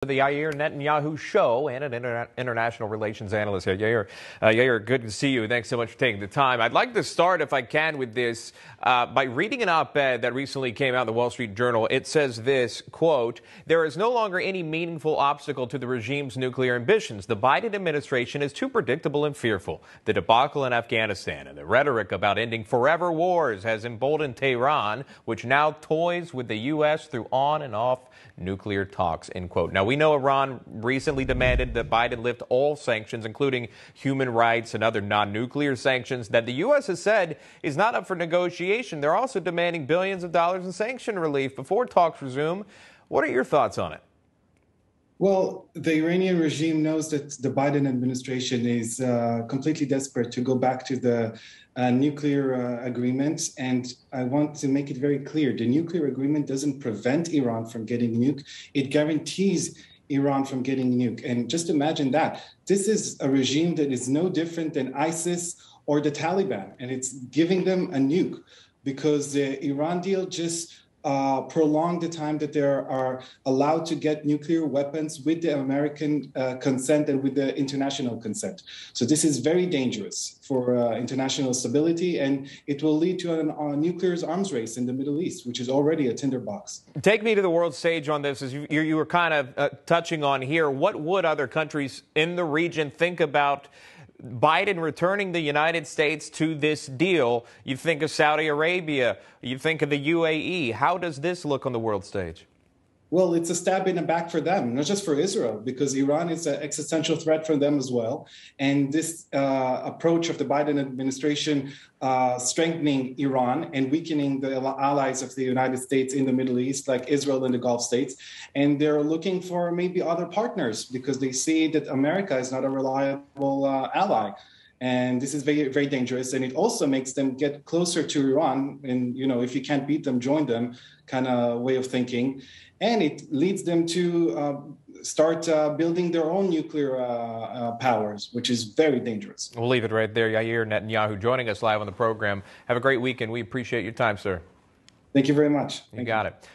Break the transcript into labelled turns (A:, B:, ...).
A: The Yair Netanyahu Show and an international relations analyst here. Yair, good to see you. Thanks so much for taking the time. I'd like to start, if I can, with this by reading an op-ed that recently came out in the Wall Street Journal. It says this, quote, "There is no longer any meaningful obstacle to the regime's nuclear ambitions. The Biden administration is too predictable and fearful. The debacle in Afghanistan and the rhetoric about ending forever wars has emboldened Tehran, which now toys with the U.S. through on and off nuclear talks," end quote. Now, we know Iran recently demanded that Biden lift all sanctions, including human rights and other non-nuclear sanctions, that the U.S. has said is not up for negotiation. They're also demanding billions of dollars in sanction relief before talks resume. What are your thoughts on it?
B: Well, the Iranian regime knows that the Biden administration is completely desperate to go back to the nuclear agreement. And I want to make it very clear. The nuclear agreement doesn't prevent Iran from getting nuked. It guarantees Iran from getting nuked. And just imagine that. This is a regime that is no different than ISIS or the Taliban. And it's giving them a nuke because the Iran deal just prolong the time that they are allowed to get nuclear weapons with the American consent and with the international consent. So this is very dangerous for international stability, and it will lead to a nuclear arms race in the Middle East, which is already a tinderbox.
A: Take me to the world stage on this, as you were kind of touching on here. What would other countries in the region think about Biden returning the United States to this deal? You think of Saudi Arabia, you think of the UAE. How does this look on the world stage?
B: Well, it's a stab in the back for them, not just for Israel, because Iran is an existential threat for them as well. And this approach of the Biden administration strengthening Iran and weakening the allies of the United States in the Middle East, like Israel and the Gulf states. And they're looking for maybe other partners because they see that America is not a reliable ally. And this is very, very dangerous. And it also makes them get closer to Iran. And, you know, if you can't beat them, join them kind of way of thinking. And it leads them to start building their own nuclear powers, which is very dangerous.
A: We'll leave it right there. Yair Netanyahu joining us live on the program. Have a great weekend. We appreciate your time, sir.
B: Thank you very much.
A: You got it.